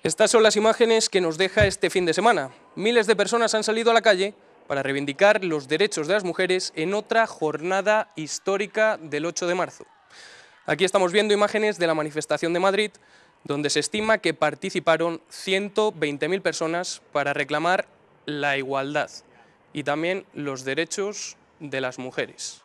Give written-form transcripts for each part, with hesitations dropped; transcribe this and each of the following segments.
Estas son las imágenes que nos deja este fin de semana. Miles de personas han salido a la calle para reivindicar los derechos de las mujeres en otra jornada histórica del 8 de marzo. Aquí estamos viendo imágenes de la manifestación de Madrid, donde se estima que participaron 120.000 personas para reclamar la igualdad y también los derechos de las mujeres.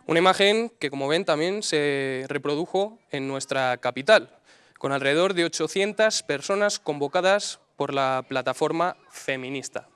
Una imagen que, como ven, también se reprodujo en nuestra capital, con alrededor de 800 personas convocadas por la plataforma feminista.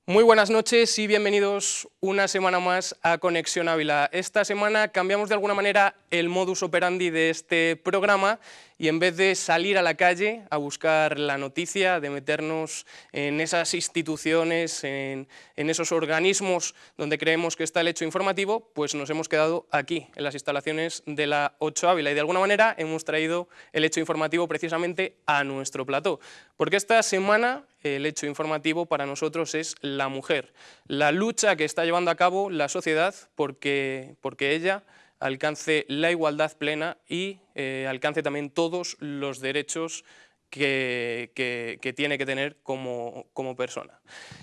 Muy buenas noches y bienvenidos una semana más a Conexión Ávila. Esta semana cambiamos de alguna manera el modus operandi de este programa y en vez de salir a la calle a buscar la noticia, de meternos en esas instituciones, en esos organismos donde creemos que está el hecho informativo, pues nos hemos quedado aquí, en las instalaciones de la 8 Ávila, y de alguna manera hemos traído el hecho informativo precisamente a nuestro plató, porque esta semana el hecho informativo para nosotros es la mujer, la lucha que está llevando a cabo la sociedad porque ella alcance la igualdad plena y alcance también todos los derechos que tiene que tener como persona.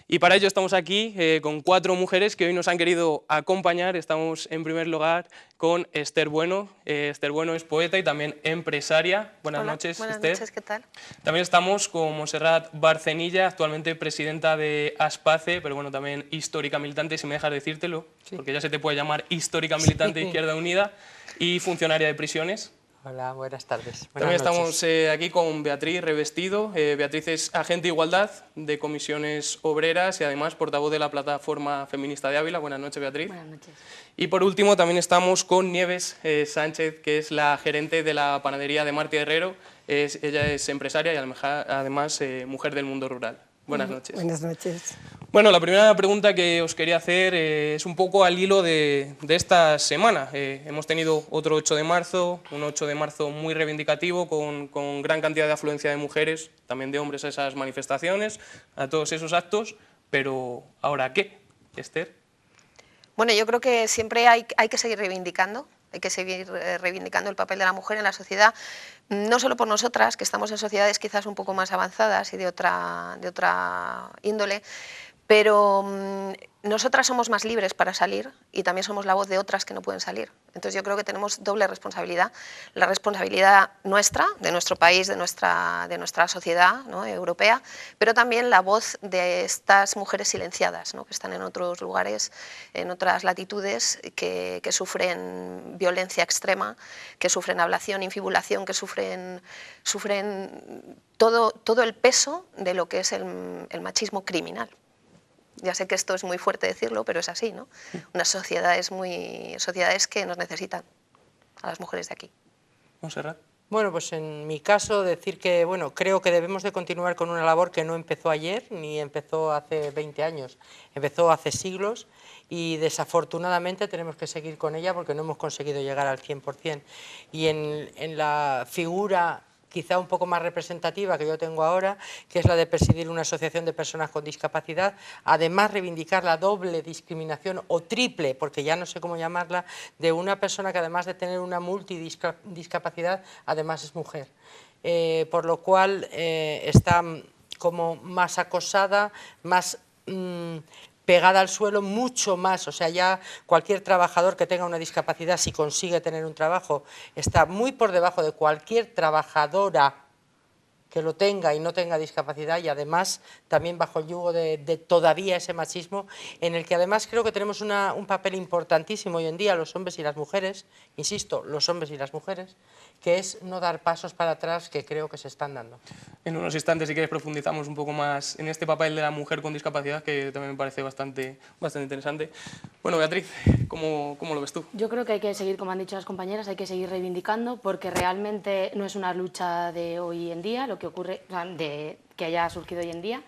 Y para ello estamos aquí con 4 mujeres que hoy nos han querido acompañar. Estamos en primer lugar con Esther Bueno. Esther Bueno es poeta y también empresaria. Buenas noches, buenas Esther. Noches, ¿qué tal? También estamos con Montserrat Barcenilla, actualmente presidenta de ASPACE, pero bueno, también histórica militante, si me dejas decírtelo, sí, porque ya se te puede llamar histórica militante de Izquierda Unida, y funcionaria de prisiones. Hola, buenas tardes. También estamos aquí con Beatriz Revestido. Beatriz es agente de igualdad de comisiones obreras y además portavoz de la plataforma feminista de Ávila. Buenas noches, Beatriz. Buenas noches. Y por último también estamos con Nieves Sánchez, que es la gerente de la panadería de Martí Herrero. Ella es empresaria y además mujer del mundo rural. Buenas noches. Buenas noches. Bueno, la primera pregunta que os quería hacer es un poco al hilo de esta semana. Hemos tenido otro 8 de marzo, un 8 de marzo muy reivindicativo, con gran cantidad de afluencia de mujeres, también de hombres a esas manifestaciones, a todos esos actos, pero ¿ahora qué, Esther? Bueno, yo creo que siempre hay que seguir reivindicando. Hay que seguir reivindicando el papel de la mujer en la sociedad, no solo por nosotras, que estamos en sociedades quizás un poco más avanzadas y de otra índole, pero nosotras somos más libres para salir y también somos la voz de otras que no pueden salir. Entonces yo creo que tenemos doble responsabilidad, la responsabilidad nuestra, de nuestro país, de nuestra sociedad, ¿no?, europea, pero también la voz de estas mujeres silenciadas, ¿no?, que están en otros lugares, en otras latitudes, que sufren violencia extrema, que sufren ablación, infibulación, que sufren todo el peso de lo que es el machismo criminal. Ya sé que esto es muy fuerte decirlo, pero es así, ¿no? Unas sociedades que nos necesitan, a las mujeres de aquí. Montserrat. Bueno, pues en mi caso decir que, bueno, creo que debemos de continuar con una labor que no empezó ayer, ni empezó hace 20 años, empezó hace siglos y desafortunadamente tenemos que seguir con ella porque no hemos conseguido llegar al 100%. Y en la figura quizá un poco más representativa que yo tengo ahora, que es la de presidir una asociación de personas con discapacidad, además reivindicar la doble discriminación o triple, porque ya no sé cómo llamarla, de una persona que además de tener una multidiscapacidad, además es mujer. Por lo cual está como más acosada, más pegada al suelo, mucho más, o sea, ya cualquier trabajador que tenga una discapacidad, si consigue tener un trabajo, está muy por debajo de cualquier trabajadora que lo tenga y no tenga discapacidad, y además también bajo el yugo de todavía ese machismo, en el que además creo que tenemos un papel importantísimo hoy en día, los hombres y las mujeres, insisto, los hombres y las mujeres, que es no dar pasos para atrás que creo que se están dando. En unos instantes, si quieres, profundizamos un poco más en este papel de la mujer con discapacidad, que también me parece bastante interesante. Bueno, Beatriz, ¿cómo lo ves tú? Yo creo que hay que seguir, como han dicho las compañeras, hay que seguir reivindicando, porque realmente no es una lucha de hoy en día, lo que ocurre, o sea, que haya surgido hoy en día,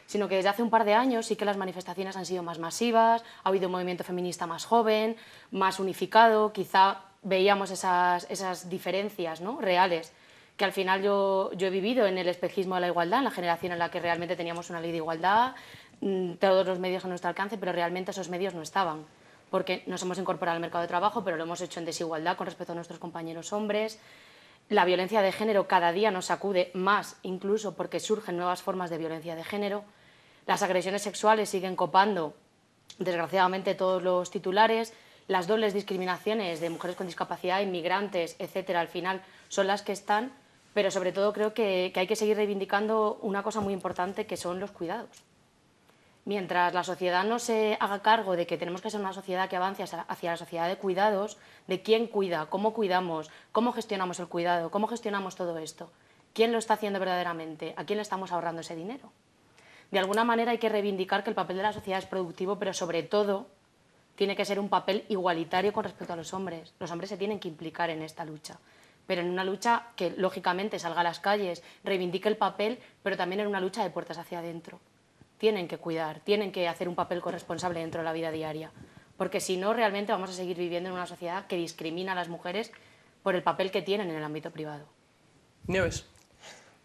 sino que desde hace un par de años sí que las manifestaciones han sido más masivas, ha habido un movimiento feminista más joven, más unificado, quizá veíamos esas diferencias, ¿no?, reales, que al final yo he vivido en el espejismo de la igualdad, en la generación en la que realmente teníamos una ley de igualdad, todos los medios a nuestro alcance, pero realmente esos medios no estaban, porque nos hemos incorporado al mercado de trabajo, pero lo hemos hecho en desigualdad con respecto a nuestros compañeros hombres. La violencia de género cada día nos sacude más, incluso porque surgen nuevas formas de violencia de género. Las agresiones sexuales siguen copando, desgraciadamente, todos los titulares. Las dobles discriminaciones de mujeres con discapacidad, inmigrantes, etcétera, al final son las que están, pero sobre todo creo que hay que seguir reivindicando una cosa muy importante, que son los cuidados. Mientras la sociedad no se haga cargo de que tenemos que ser una sociedad que avance hacia la sociedad de cuidados, de quién cuida, cómo cuidamos, cómo gestionamos el cuidado, cómo gestionamos todo esto, quién lo está haciendo verdaderamente, a quién le estamos ahorrando ese dinero. De alguna manera hay que reivindicar que el papel de la sociedad es productivo, pero sobre todo tiene que ser un papel igualitario con respecto a los hombres. Los hombres se tienen que implicar en esta lucha, pero en una lucha que lógicamente salga a las calles, reivindique el papel, pero también en una lucha de puertas hacia adentro. Tienen que cuidar, tienen que hacer un papel corresponsable dentro de la vida diaria, porque si no, realmente vamos a seguir viviendo en una sociedad que discrimina a las mujeres por el papel que tienen en el ámbito privado. Nieves.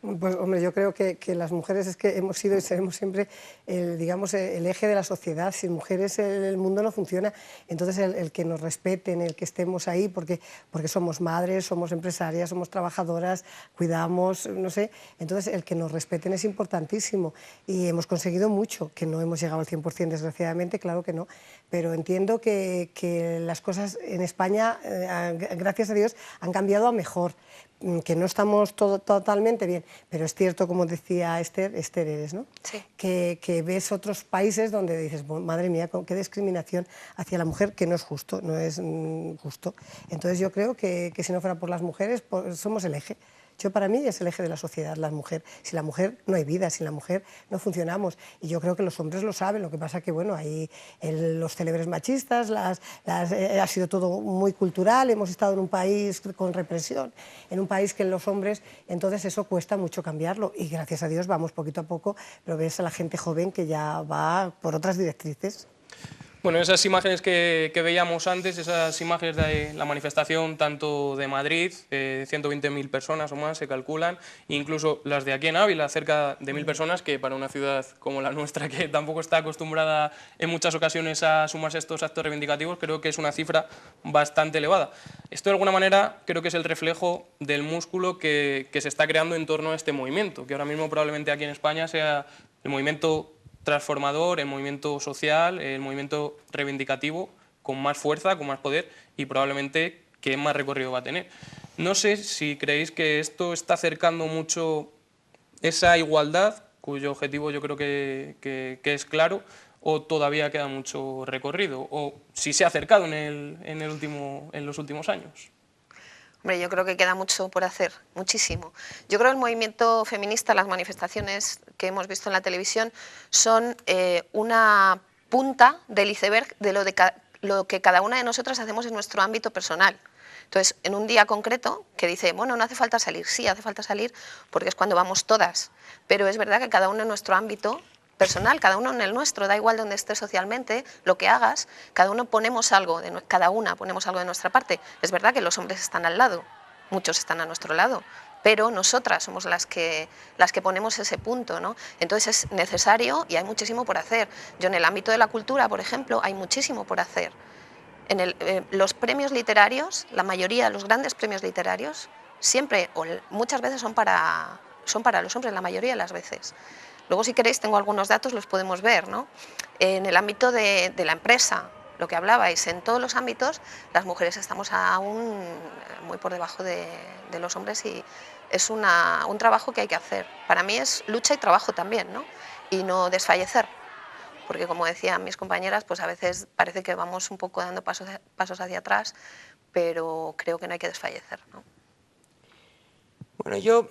Pues hombre, yo creo que las mujeres es que hemos sido y seremos siempre digamos, el eje de la sociedad. Sin mujeres el mundo no funciona. Entonces el que nos respeten, el que estemos ahí, porque somos madres, somos empresarias, somos trabajadoras, cuidamos, no sé. Entonces el que nos respeten es importantísimo y hemos conseguido mucho, que no hemos llegado al 100% desgraciadamente, claro que no, pero entiendo que las cosas en España, gracias a Dios, han cambiado a mejor. Que no estamos totalmente bien, pero es cierto, como decía Esther eres, ¿no? Sí. Que ves otros países donde dices, madre mía, qué discriminación hacia la mujer, que no es justo, no es justo. Entonces yo creo que si no fuera por las mujeres, somos el eje. Para mí es el eje de la sociedad, la mujer. Sin la mujer no hay vida, sin la mujer no funcionamos. Y yo creo que los hombres lo saben, lo que pasa que, bueno, hay los célebres machistas, ha sido todo muy cultural, hemos estado en un país con represión, en un país que los hombres, entonces eso cuesta mucho cambiarlo. Y gracias a Dios vamos poquito a poco, pero ves a la gente joven que ya va por otras directrices. Bueno, esas imágenes que veíamos antes, esas imágenes de la manifestación tanto de Madrid, 120.000 personas o más se calculan, incluso las de aquí en Ávila, cerca de 1.000 personas, que para una ciudad como la nuestra, que tampoco está acostumbrada en muchas ocasiones a sumarse a estos actos reivindicativos, creo que es una cifra bastante elevada. Esto de alguna manera creo que es el reflejo del músculo que se está creando en torno a este movimiento, que ahora mismo probablemente aquí en España sea el movimiento transformador, el movimiento social, el movimiento reivindicativo con más fuerza, con más poder y probablemente que más recorrido va a tener. No sé si creéis que esto está acercando mucho esa igualdad, cuyo objetivo yo creo que es claro, o todavía queda mucho recorrido, o si se ha acercado en los últimos años. Hombre, yo creo que queda mucho por hacer, muchísimo. Yo creo que el movimiento feminista, las manifestaciones que hemos visto en la televisión, son una punta del iceberg de lo que cada una de nosotras hacemos en nuestro ámbito personal. Entonces, en un día concreto que dice, bueno, no hace falta salir, sí, hace falta salir porque es cuando vamos todas, pero es verdad que cada uno en nuestro ámbito personal, cada uno en el nuestro, da igual donde estés socialmente, lo que hagas, cada una ponemos algo de nuestra parte. Es verdad que los hombres están al lado, muchos están a nuestro lado, pero nosotras somos las que ponemos ese punto, ¿no? Entonces es necesario y hay muchísimo por hacer. Yo en el ámbito de la cultura, por ejemplo, hay muchísimo por hacer. En los premios literarios, la mayoría de los grandes premios literarios, siempre o muchas veces son para los hombres, la mayoría de las veces. Luego, si queréis, tengo algunos datos, los podemos ver, ¿no? En el ámbito de la empresa, lo que hablabais, en todos los ámbitos, las mujeres estamos aún muy por debajo de los hombres y es un trabajo que hay que hacer. Para mí es lucha y trabajo también, ¿no? Y no desfallecer, porque como decían mis compañeras, pues a veces parece que vamos un poco dando pasos hacia atrás, pero creo que no hay que desfallecer, ¿no? Bueno, yo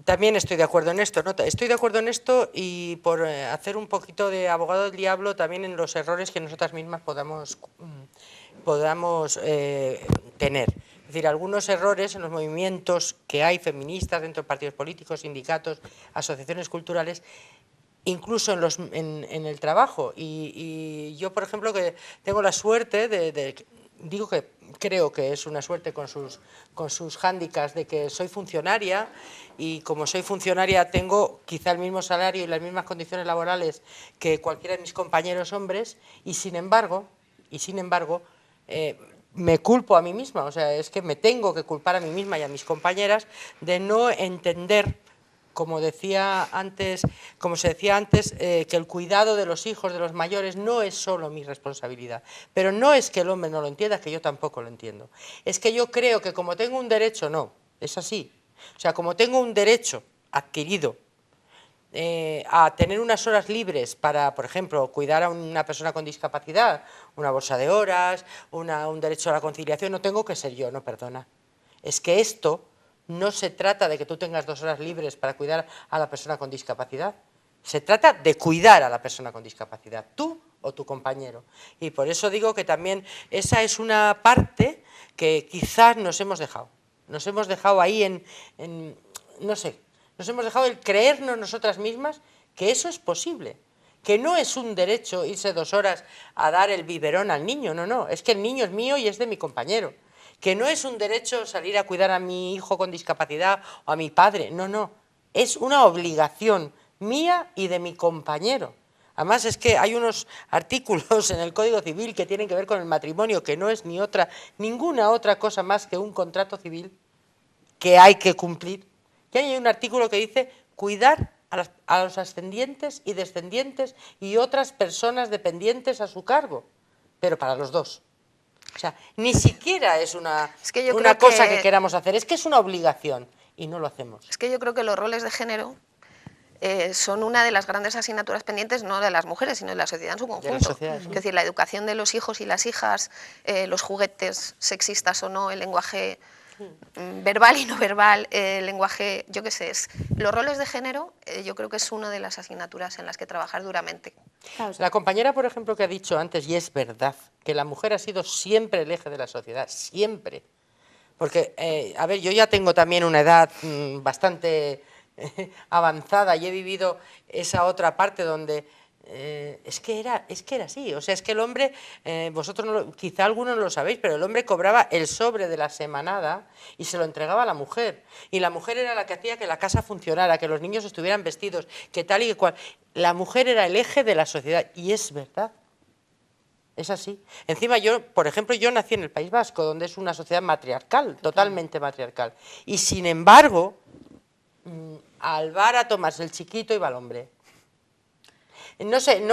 también estoy de acuerdo en esto, ¿no? Estoy de acuerdo en esto y por hacer un poquito de abogado del diablo también en los errores que nosotras mismas podamos tener. Es decir, algunos errores en los movimientos que hay feministas dentro de partidos políticos, sindicatos, asociaciones culturales, incluso en el trabajo. Y yo, por ejemplo, que tengo la suerte digo que creo que es una suerte con sus hándicaps de que soy funcionaria y como soy funcionaria tengo quizá el mismo salario y las mismas condiciones laborales que cualquiera de mis compañeros hombres y sin embargo, me culpo a mí misma, o sea, es que me tengo que culpar a mí misma y a mis compañeras de no entender, como se decía antes, que el cuidado de los hijos, de los mayores, no es solo mi responsabilidad. Pero no es que el hombre no lo entienda, es que yo tampoco lo entiendo. Es que yo creo que como tengo un derecho, no, es así. O sea, como tengo un derecho adquirido a tener unas horas libres para, por ejemplo, cuidar a una persona con discapacidad, una bolsa de horas, un derecho a la conciliación, no tengo que ser yo, no, perdona. Es que esto no se trata de que tú tengas 2 horas libres para cuidar a la persona con discapacidad. Se trata de cuidar a la persona con discapacidad, tú o tu compañero. Y por eso digo que también esa es una parte que quizás nos hemos dejado. Nos hemos dejado ahí no sé, nos hemos dejado el creernos nosotras mismas que eso es posible. Que no es un derecho irse 2 horas a dar el biberón al niño, no, no, es que el niño es mío y es de mi compañero. Que no es un derecho salir a cuidar a mi hijo con discapacidad o a mi padre, no, no, es una obligación mía y de mi compañero. Además es que hay unos artículos en el Código Civil que tienen que ver con el matrimonio, que no es ninguna otra cosa más que un contrato civil que hay que cumplir. Y hay un artículo que dice cuidar a los ascendientes y descendientes y otras personas dependientes a su cargo, pero para los dos. O sea, ni siquiera es una cosa que queramos hacer, es que es una obligación y no lo hacemos. Es que yo creo que los roles de género son una de las grandes asignaturas pendientes, no de las mujeres, sino de la sociedad en su conjunto. Es decir, la educación de los hijos y las hijas, los juguetes sexistas o no, el lenguaje verbal y no verbal, el lenguaje, yo qué sé, los roles de género yo creo que es una de las asignaturas en las que trabajar duramente. La compañera, por ejemplo, que ha dicho antes, y es verdad, que la mujer ha sido siempre el eje de la sociedad, siempre. Porque, a ver, yo ya tengo también una edad bastante avanzada y he vivido esa otra parte donde es que era así, o sea, es que el hombre, vosotros quizá algunos no lo sabéis, pero el hombre cobraba el sobre de la semanada y se lo entregaba a la mujer, y la mujer era la que hacía que la casa funcionara, que los niños estuvieran vestidos, que tal y que cual. La mujer era el eje de la sociedad, y es verdad, es así. Encima yo, por ejemplo, yo nací en el País Vasco, donde es una sociedad matriarcal, totalmente matriarcal, y sin embargo, al bar a tomarse el chiquito iba el hombre. No sé,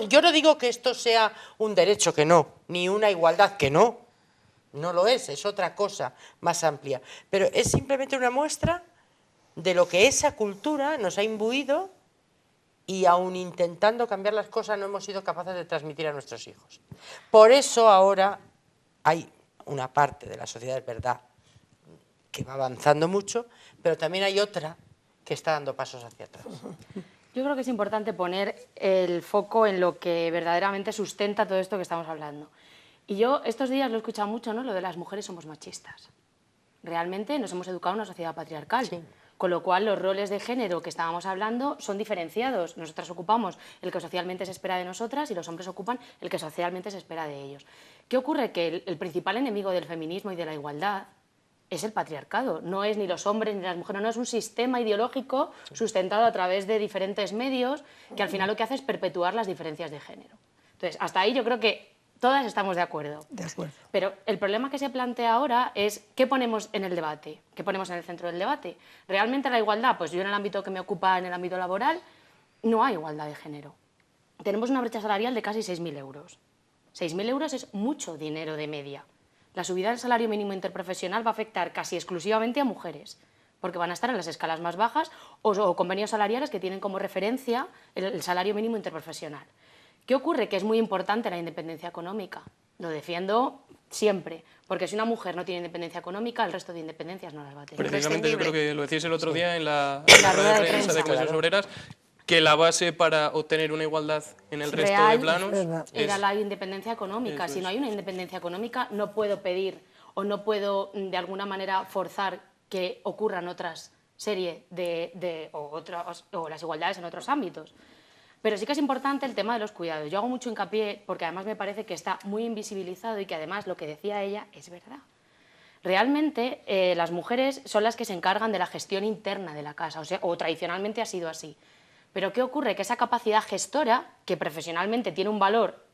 yo no digo que esto sea un derecho, que no, ni una igualdad, que no, no lo es otra cosa más amplia, pero es simplemente una muestra de lo que esa cultura nos ha imbuido y aun intentando cambiar las cosas no hemos sido capaces de transmitir a nuestros hijos. Por eso ahora hay una parte de la sociedad, es verdad, que va avanzando mucho, pero también hay otra que está dando pasos hacia atrás. Yo creo que es importante poner el foco en lo que verdaderamente sustenta todo esto que estamos hablando. Y yo estos días lo he escuchado mucho, ¿no? Lo de las mujeres somos machistas. Realmente nos hemos educado en una sociedad patriarcal, sí. Con lo cual los roles de género que estábamos hablando son diferenciados. Nosotras ocupamos el que socialmente se espera de nosotras y los hombres ocupan el que socialmente se espera de ellos. ¿Qué ocurre? Que el principal enemigo del feminismo y de la igualdad es el patriarcado, no es ni los hombres ni las mujeres, no es un sistema ideológico sustentado a través de diferentes medios que al final lo que hace es perpetuar las diferencias de género. Entonces, hasta ahí yo creo que todas estamos de acuerdo. De acuerdo. Pero el problema que se plantea ahora es ¿qué ponemos en el debate? ¿Qué ponemos en el centro del debate? ¿Realmente la igualdad? Pues yo en el ámbito que me ocupa, en el ámbito laboral, no hay igualdad de género. Tenemos una brecha salarial de casi 6.000 euros. 6.000 euros es mucho dinero de media. La subida del salario mínimo interprofesional va a afectar casi exclusivamente a mujeres, porque van a estar en las escalas más bajas o convenios salariales que tienen como referencia el salario mínimo interprofesional. ¿Qué ocurre? Que es muy importante la independencia económica. Lo defiendo siempre, porque si una mujer no tiene independencia económica, el resto de independencias no las va a tener. Precisamente yo creo que lo decíais el otro día en la rueda de prensa de Clases Obreras, que la base para obtener una igualdad en el resto de planos era la independencia económica. Si no hay una independencia económica, no puedo pedir o no puedo de alguna manera forzar que ocurran otras series o las igualdades en otros ámbitos. Pero sí que es importante el tema de los cuidados. Yo hago mucho hincapié porque además me parece que está muy invisibilizado y que además lo que decía ella es verdad. Realmente las mujeres son las que se encargan de la gestión interna de la casa, o tradicionalmente ha sido así. Pero ¿qué ocurre? Que esa capacidad gestora, que profesionalmente tiene un valor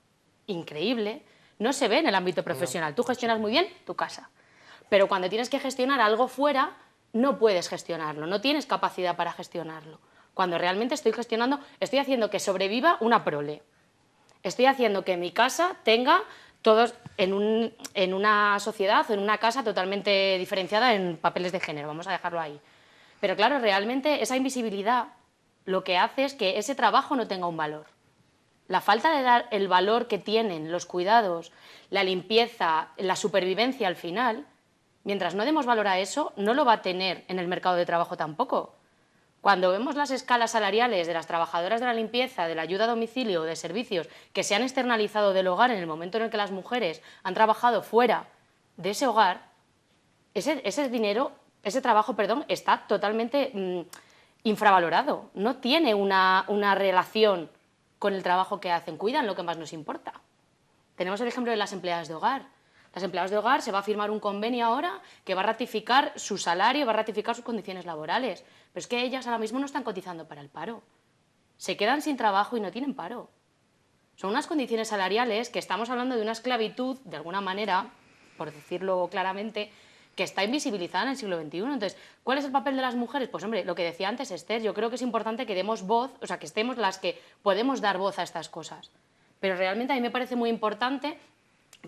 increíble, no se ve en el ámbito profesional. Tú gestionas muy bien tu casa, pero cuando tienes que gestionar algo fuera, no puedes gestionarlo, no tienes capacidad para gestionarlo. Cuando realmente estoy gestionando, estoy haciendo que sobreviva una prole. Estoy haciendo que mi casa tenga todos en una sociedad o en una casa totalmente diferenciada en papeles de género, vamos a dejarlo ahí. Pero claro, realmente esa invisibilidad lo que hace es que ese trabajo no tenga un valor. La falta de dar el valor que tienen los cuidados, la limpieza, la supervivencia al final, mientras no demos valor a eso, no lo va a tener en el mercado de trabajo tampoco. Cuando vemos las escalas salariales de las trabajadoras de la limpieza, de la ayuda a domicilio o de servicios que se han externalizado del hogar en el momento en el que las mujeres han trabajado fuera de ese hogar, ese dinero, ese trabajo, perdón, está totalmente infravalorado. No tiene una relación con el trabajo que hacen, cuidan lo que más nos importa. Tenemos el ejemplo de las empleadas de hogar. Las empleadas de hogar se va a firmar un convenio ahora que va a ratificar su salario, va a ratificar sus condiciones laborales. Pero es que ellas ahora mismo no están cotizando para el paro. Se quedan sin trabajo y no tienen paro. Son unas condiciones salariales que estamos hablando de una esclavitud, de alguna manera, por decirlo claramente, que está invisibilizada en el siglo XXI. Entonces, ¿cuál es el papel de las mujeres? Pues hombre, lo que decía antes Esther, yo creo que es importante que demos voz, o sea, que estemos las que podemos dar voz a estas cosas. Pero realmente a mí me parece muy importante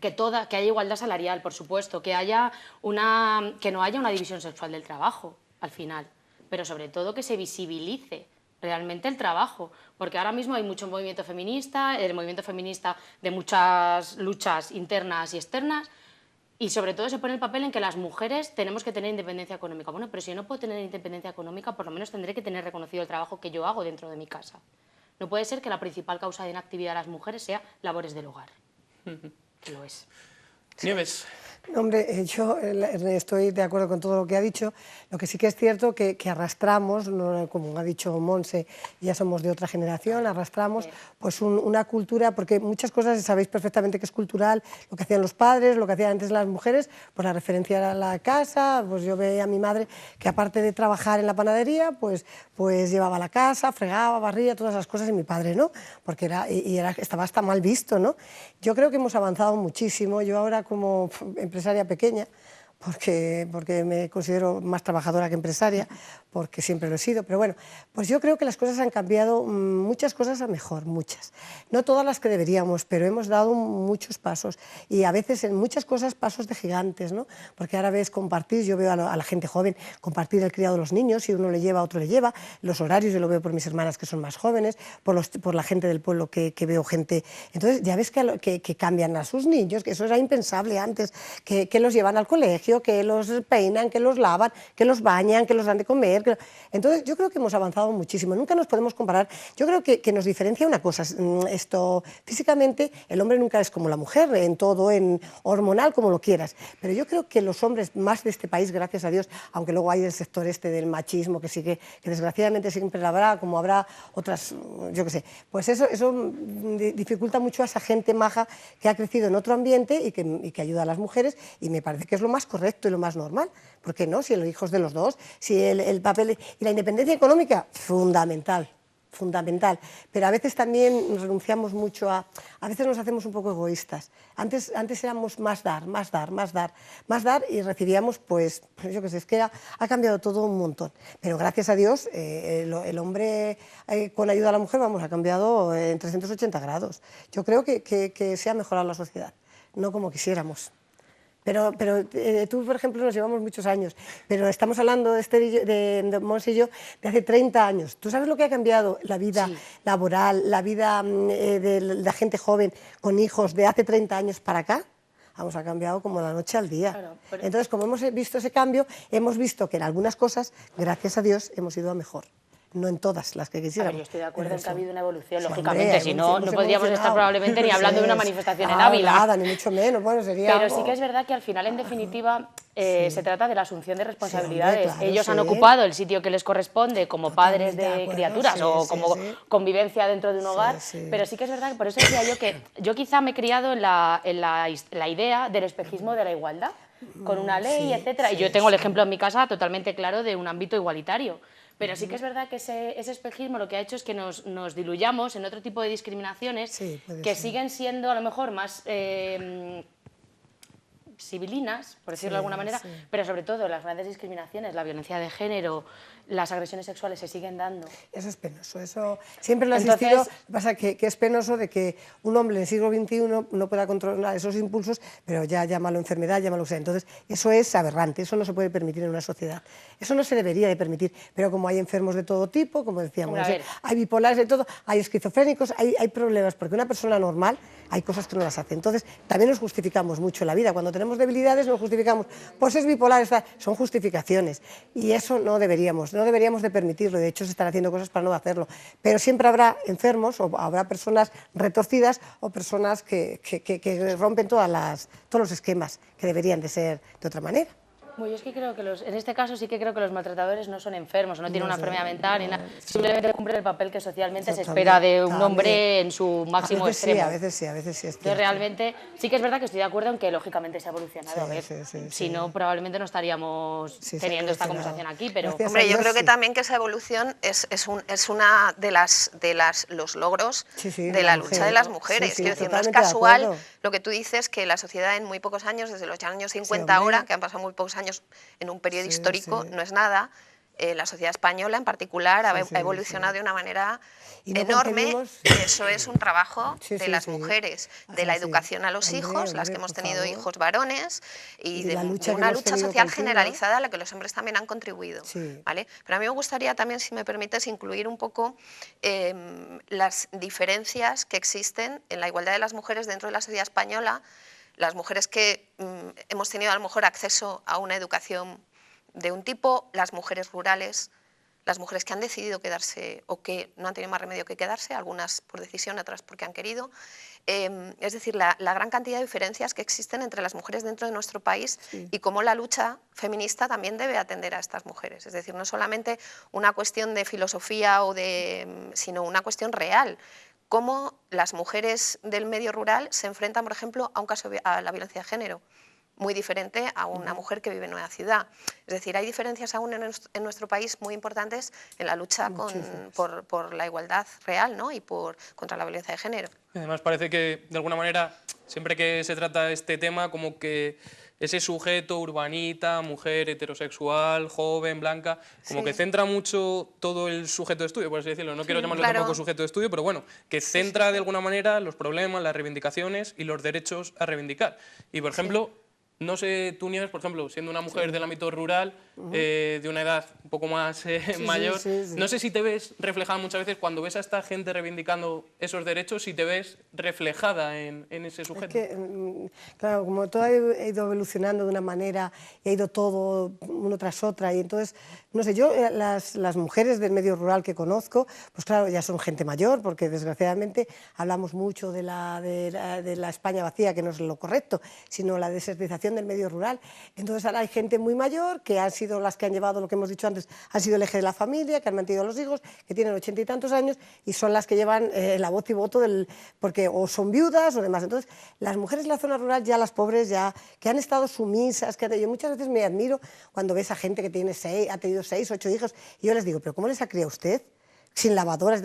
que haya igualdad salarial, por supuesto, que no haya una división sexual del trabajo, al final, pero sobre todo que se visibilice realmente el trabajo, porque ahora mismo hay mucho movimiento feminista, el movimiento feminista de muchas luchas internas y externas, y sobre todo se pone el papel en que las mujeres tenemos que tener independencia económica. Bueno, pero si yo no puedo tener independencia económica, por lo menos tendré que tener reconocido el trabajo que yo hago dentro de mi casa. No puede ser que la principal causa de inactividad de las mujeres sea labores del hogar. Que lo es. Nieves. Hombre, yo estoy de acuerdo con todo lo que ha dicho. Lo que sí que es cierto que arrastramos, como ha dicho Monse, ya somos de otra generación, arrastramos pues una cultura, porque muchas cosas sabéis perfectamente que es cultural, lo que hacían los padres, lo que hacían antes las mujeres, pues la referencia a la casa, pues yo veía a mi madre que aparte de trabajar en la panadería, pues llevaba la casa, fregaba, barría, todas esas cosas, y mi padre no, porque estaba hasta mal visto, ¿no? Yo creo que hemos avanzado muchísimo. Yo ahora como empresaria pequeña, porque me considero más trabajadora que empresaria, porque siempre lo he sido, pero bueno, pues yo creo que las cosas han cambiado, muchas cosas a mejor, muchas. No todas las que deberíamos, pero hemos dado muchos pasos, y a veces en muchas cosas pasos de gigantes, ¿no? Porque ahora ves compartir, yo veo a la gente joven compartir el criado de los niños, si uno le lleva, otro le lleva, los horarios yo lo veo por mis hermanas que son más jóvenes, por la gente del pueblo que veo gente, entonces ya ves que cambian a sus niños, que eso era impensable antes, que los llevan al colegio, que los peinan, que los lavan, que los bañan, que los dan de comer. Entonces yo creo que hemos avanzado muchísimo, nunca nos podemos comparar. Yo creo que nos diferencia una cosa, físicamente el hombre nunca es como la mujer, en todo, en hormonal, como lo quieras, pero yo creo que los hombres más de este país, gracias a Dios, aunque luego hay el sector del machismo que sigue, que desgraciadamente siempre habrá, como habrá otras, yo qué sé, pues eso dificulta mucho a esa gente maja que ha crecido en otro ambiente y que ayuda a las mujeres, y me parece que es lo más correcto y lo más normal. ¿Por qué no? Si los hijos de los dos, si el papel y la independencia económica, fundamental, pero a veces también renunciamos mucho a veces nos hacemos un poco egoístas. Antes éramos más dar, y recibíamos, pues yo qué sé, es que ha cambiado todo un montón. Pero gracias a Dios, el hombre con ayuda a la mujer, ha cambiado en 380 grados. Yo creo que se ha mejorado la sociedad, no como quisiéramos. Pero tú, por ejemplo, nos llevamos muchos años, pero estamos hablando de Monse y yo de hace 30 años. ¿Tú sabes lo que ha cambiado la vida laboral, la vida de la gente joven con hijos de hace 30 años para acá? Vamos, ha cambiado como la noche al día. Claro, Entonces, como hemos visto ese cambio, hemos visto que en algunas cosas, gracias a Dios, hemos ido a mejor. no en todas las que A quisiéramos. ver, yo estoy de acuerdo pero en que ha eso. habido una evolución, Sí, lógicamente, hombre, si no, no hemos podríamos estar evolucionado. probablemente ni hablando de una manifestación en Ávila. Nada, ni mucho menos, bueno, sería Pero algo... sí que es verdad que al final, en definitiva, se trata de la asunción de responsabilidades. claro, Ellos han sí. ocupado el sitio que les corresponde como padres Totalmente de de acuerdo, criaturas sí, o sí, como sí. convivencia dentro de un hogar, sí. pero sí que es verdad que por eso decía yo que yo quizá me he criado en la idea del espejismo de la igualdad, con una ley, sí, etcétera. Y sí, yo tengo el sí. ejemplo en mi casa totalmente claro de un ámbito igualitario. Pero sí que es verdad que ese espejismo lo que ha hecho es que nos diluyamos en otro tipo de discriminaciones Sí, puede que ser. siguen siendo a lo mejor más civilinas, por decirlo de alguna manera, sí. pero sobre todo las grandes discriminaciones, la violencia de género, las agresiones sexuales se siguen dando. Eso es penoso, eso siempre lo ha Entonces- existido, lo que pasa que es penoso de que un hombre en el siglo XXI no pueda controlar esos impulsos, pero ya llámalo enfermedad, llámalo sea. Entonces, eso es aberrante, eso no se puede permitir en una sociedad. Eso no se debería de permitir, pero como hay enfermos de todo tipo, como decíamos, Hombre, a ver. hay bipolares de todo, hay esquizofrénicos, hay problemas, porque una persona normal hay cosas que no las hace. Entonces, también nos justificamos mucho en la vida. Cuando tenemos debilidades nos justificamos, pues es bipolar, son justificaciones. Y eso no deberíamos de permitirlo. De hecho, se están haciendo cosas para no hacerlo. Pero siempre habrá enfermos, o habrá personas retorcidas, o personas que rompen todos los esquemas que deberían de ser de otra manera. Bueno, yo es que creo que en este caso sí que creo que los maltratadores no son enfermos, no tienen una enfermedad mental, ni nada, simplemente cumplen el papel que socialmente se espera de un hombre en su máximo extremo. Sí, a veces sí, es cierto. Entonces, realmente, sí que es verdad que estoy de acuerdo en que lógicamente se ha evolucionado. Sí, Si no, probablemente no estaríamos Sí, se ha teniendo esta evolucionado. conversación aquí, pero... Gracias. Hombre, yo Dios, creo que sí. también que esa evolución es una de los logros Sí, de la lucha de las Sí, mujeres. sí, Quiero decir, no es totalmente de casual acuerdo. lo que tú dices, que la sociedad en muy pocos años, desde los años 50 hombre. ahora, que han pasado muy pocos años en un periodo Sí, histórico, sí. no es nada, la sociedad española en particular ha Sí, evolucionado sí. de una manera Y no enorme, concebimos- y eso es un trabajo Sí, de sí, las sí. mujeres, de Ajá, la sí. educación a los Hombre, hijos, las hombre, que hemos por tenido favor. hijos varones, y Y de, la de lucha que una hemos lucha tenido social continua. generalizada a la que los hombres también han contribuido. Sí. ¿Vale? Pero a mí me gustaría también, si me permites, incluir un poco las diferencias que existen en la igualdad de las mujeres dentro de la sociedad española, las mujeres que hemos tenido a lo mejor acceso a una educación de un tipo, las mujeres rurales, las mujeres que han decidido quedarse o que no han tenido más remedio que quedarse, algunas por decisión, otras porque han querido. Es decir, la gran cantidad de diferencias que existen entre las mujeres dentro de nuestro país y cómo la lucha feminista también debe atender a estas mujeres. Es decir, no solamente una cuestión de filosofía sino una cuestión real. Cómo las mujeres del medio rural se enfrentan, por ejemplo, a un caso a la violencia de género, muy diferente a una mujer que vive en una ciudad. Es decir, hay diferencias aún en nuestro país muy importantes en la lucha por la igualdad real, ¿no? Y contra la violencia de género. Además parece que, de alguna manera, siempre que se trata este tema, como que ese sujeto urbanita, mujer heterosexual, joven, blanca, como Sí. que centra mucho todo el sujeto de estudio, por así decirlo. No quiero llamarlo claro. tampoco sujeto de estudio, pero bueno, que centra de alguna manera los problemas, las reivindicaciones y los derechos a reivindicar. Y, por ejemplo, no sé, tú, Nieves, por ejemplo, siendo una mujer del ámbito rural, de una edad un poco más mayor, sí. no sé si te ves reflejada muchas veces cuando ves a esta gente reivindicando esos derechos, si te ves reflejada en ese sujeto. Es que, claro, como todo ha ido evolucionando de una manera y ha ido todo uno tras otra, y entonces, no sé, yo las mujeres del medio rural que conozco, pues claro, ya son gente mayor, porque desgraciadamente hablamos mucho de la España vacía, que no es lo correcto, sino la desertización del medio rural. Entonces ahora hay gente muy mayor que han sido las que han llevado, lo que hemos dicho antes, han sido el eje de la familia, que han mantenido a los hijos, que tienen 80 y tantos años y son las que llevan la voz y voto porque o son viudas o demás. Entonces las mujeres de la zona rural, ya las pobres, ya que han estado sumisas, yo muchas veces me admiro cuando ves a gente que ha tenido 6, 8 hijos, y yo les digo, ¿pero cómo les ha criado usted? Sin lavadoras,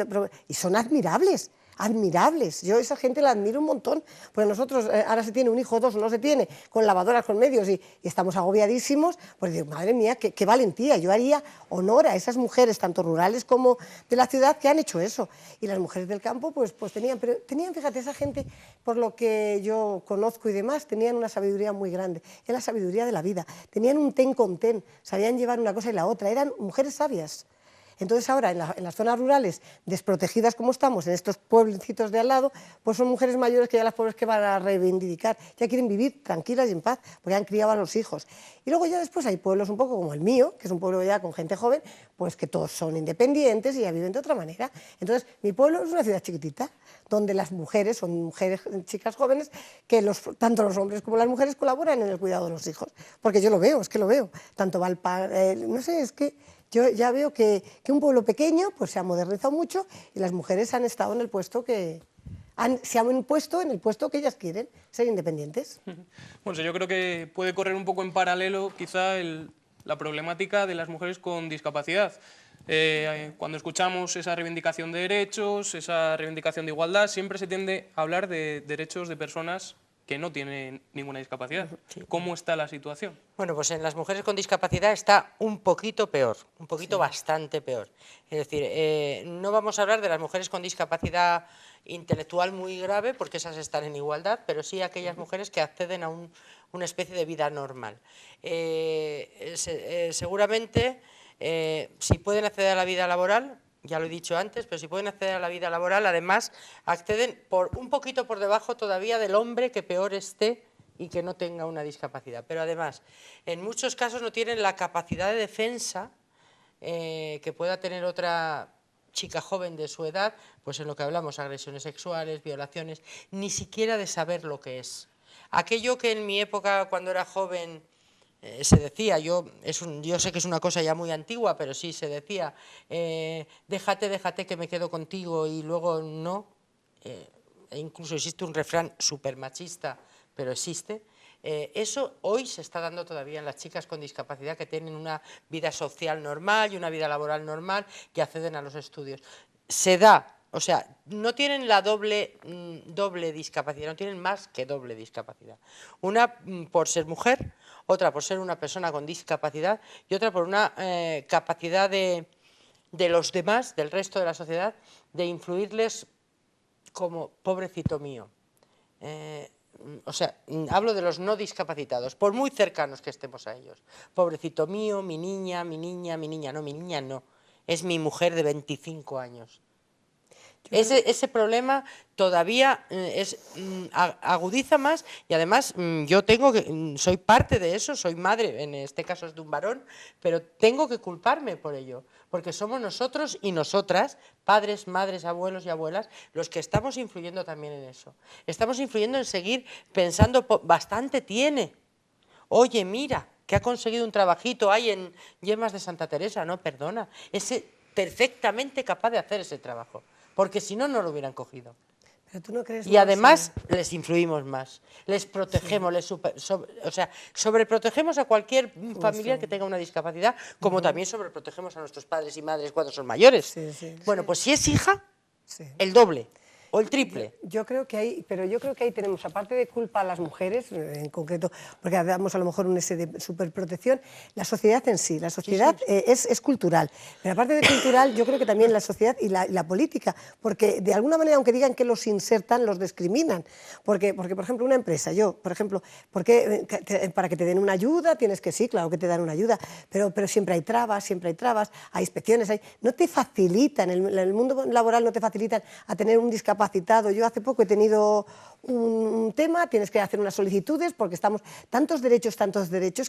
y son admirables. Admirables, yo a esa gente la admiro un montón, porque nosotros ahora se tiene un hijo, 2 o no se tiene, con lavadoras, con medios, y estamos agobiadísimos, pues digo, madre mía, qué valentía, yo haría honor a esas mujeres, tanto rurales como de la ciudad, que han hecho eso, y las mujeres del campo pues tenían, fíjate, esa gente, por lo que yo conozco y demás, tenían una sabiduría muy grande, es la sabiduría de la vida, tenían un ten con ten, sabían llevar una cosa y la otra, eran mujeres sabias. Entonces ahora en las zonas rurales, desprotegidas como estamos, en estos pueblecitos de al lado, pues son mujeres mayores que ya las pobres que van a reivindicar, ya quieren vivir tranquilas y en paz, porque han criado a los hijos. Y luego ya después hay pueblos un poco como el mío, que es un pueblo ya con gente joven, pues que todos son independientes y ya viven de otra manera. Entonces mi pueblo es una ciudad chiquitita, donde las mujeres son mujeres, chicas jóvenes, que tanto los hombres como las mujeres colaboran en el cuidado de los hijos, porque yo lo veo, es que lo veo, tanto no sé, es que yo ya veo que un pueblo pequeño pues se ha modernizado mucho y las mujeres han estado en el puesto se han impuesto en el puesto que ellas quieren, ser independientes. Bueno, yo creo que puede correr un poco en paralelo quizá la problemática de las mujeres con discapacidad. Cuando escuchamos esa reivindicación de derechos, esa reivindicación de igualdad, siempre se tiende a hablar de derechos de personas que no tienen ninguna discapacidad. ¿Cómo está la situación? Bueno, pues en las mujeres con discapacidad está un poquito peor, un poquito bastante peor. Es decir, no vamos a hablar de las mujeres con discapacidad intelectual muy grave, porque esas están en igualdad, pero sí aquellas mujeres que acceden a una especie de vida normal. Seguramente, si pueden acceder a la vida laboral, ya lo he dicho antes, pero si pueden acceder a la vida laboral, además acceden un poquito por debajo todavía del hombre que peor esté y que no tenga una discapacidad. Pero además, en muchos casos no tienen la capacidad de defensa que pueda tener otra chica joven de su edad, pues en lo que hablamos, agresiones sexuales, violaciones, ni siquiera de saber lo que es. Aquello que en mi época, cuando era joven, se decía, yo sé que es una cosa ya muy antigua, pero sí se decía, déjate que me quedo contigo y luego no, e incluso existe un refrán súper machista, pero existe. Eso hoy se está dando todavía en las chicas con discapacidad que tienen una vida social normal y una vida laboral normal, que acceden a los estudios. Se da, o sea, no tienen la doble discapacidad, no tienen más que doble discapacidad. Una por ser mujer, otra por ser una persona con discapacidad y otra por una capacidad de los demás, del resto de la sociedad, de influirles como pobrecito mío. O sea, hablo de los no discapacitados, por muy cercanos que estemos a ellos. Pobrecito mío, mi niña, no, es mi mujer de 25 años. Ese problema todavía agudiza más y además soy parte de eso, soy madre, en este caso es de un varón, pero tengo que culparme por ello, porque somos nosotros y nosotras, padres, madres, abuelos y abuelas, los que estamos influyendo también en eso. Estamos influyendo en seguir pensando, bastante tiene, oye, mira, que ha conseguido un trabajito ahí en Yemas de Santa Teresa, no, perdona, es perfectamente capaz de hacer ese trabajo. Porque si no, no lo hubieran cogido. Pero tú no crees, y además les influimos más, les protegemos, sobreprotegemos a cualquier familiar que tenga una discapacidad, como también sobreprotegemos a nuestros padres y madres cuando son mayores. Bueno, pues si es hija, el doble. O el triple. Yo creo que ahí tenemos, aparte de culpa a las mujeres, en concreto, porque damos a lo mejor un ese de superprotección, la sociedad en sí. La sociedad es cultural, pero aparte de cultural, yo creo que también la sociedad y la política, porque de alguna manera, aunque digan que los insertan, los discriminan. Porque por ejemplo, una empresa, para que te den una ayuda, tienes que, sí, claro que te dan una ayuda, pero siempre hay trabas, hay inspecciones, no te facilitan, en el mundo laboral no te facilitan a tener un discapacitado. Yo hace poco he tenido un tema, tienes que hacer unas solicitudes porque estamos tantos derechos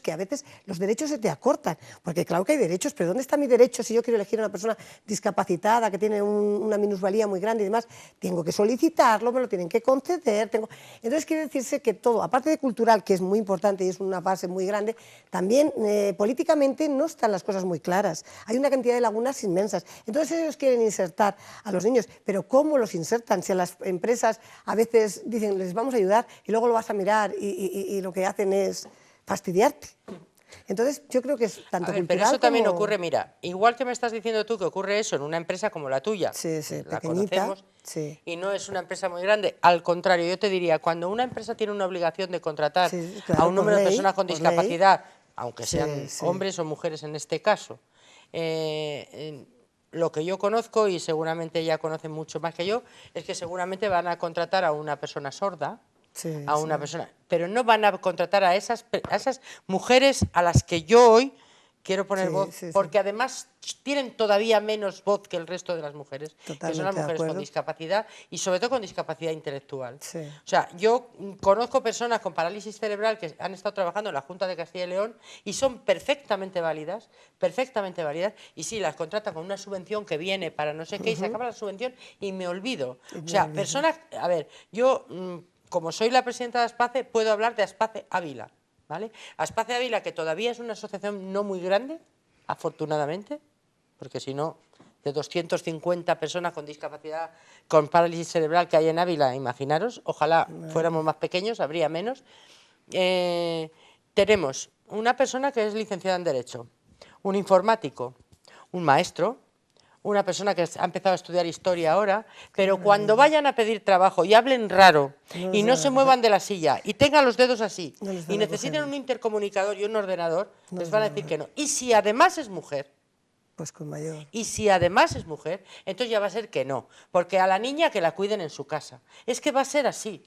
que a veces los derechos se te acortan, porque claro que hay derechos, pero ¿dónde está mi derecho si yo quiero elegir a una persona discapacitada que tiene una minusvalía muy grande y demás? Tengo que solicitarlo, me lo tienen que conceder, entonces quiere decirse que todo, aparte de cultural, que es muy importante y es una base muy grande, también políticamente no están las cosas muy claras, hay una cantidad de lagunas inmensas, entonces ellos quieren insertar a los niños, pero ¿cómo los insertan? Si a las empresas a veces dicen, les vamos a ayudar, y luego lo vas a mirar y lo que hacen es fastidiarte. Entonces, yo creo que es tanto cultural pero eso también como... ocurre, mira, igual que me estás diciendo tú que ocurre eso en una empresa como la tuya, la conocemos, y no es una empresa muy grande, al contrario, yo te diría, cuando una empresa tiene una obligación de contratar a un número de personas con discapacidad, aunque sean hombres o mujeres en este caso, lo que yo conozco, y seguramente ella conoce mucho más que yo, es que seguramente van a contratar a una persona sorda, persona, pero no van a contratar a esas mujeres a las que yo hoy quiero poner Sí, voz, sí, sí. porque además tienen todavía menos voz que el resto de las mujeres, que son Totalmente las de mujeres con acuerdo. discapacidad y sobre todo con discapacidad intelectual. Sí. O sea, yo conozco personas con parálisis cerebral que han estado trabajando en la Junta de Castilla y León y son perfectamente válidas, y sí, las contratan con una subvención que viene para no sé qué y se acaba la subvención y me olvido. O sea, personas, a ver, yo como soy la presidenta de Aspace, puedo hablar de Aspace Ávila, ¿vale? Aspace Ávila, que todavía es una asociación no muy grande, afortunadamente, porque si no, de 250 personas con discapacidad, con parálisis cerebral que hay en Ávila, imaginaros, ojalá fuéramos más pequeños, habría menos. Tenemos una persona que es licenciada en Derecho, un informático, un maestro, una persona que ha empezado a estudiar historia ahora, pero cuando vayan a pedir trabajo y hablen raro No y les no van a se coger. muevan de la silla y tengan los dedos así No les y van a necesiten coger. un intercomunicador y un ordenador, No les les van a van a decir que no. Y si además es mujer, Pues con mayor. y si además es mujer, entonces ya va a ser que no, porque a la niña que la cuiden en su casa. Es que va a ser así.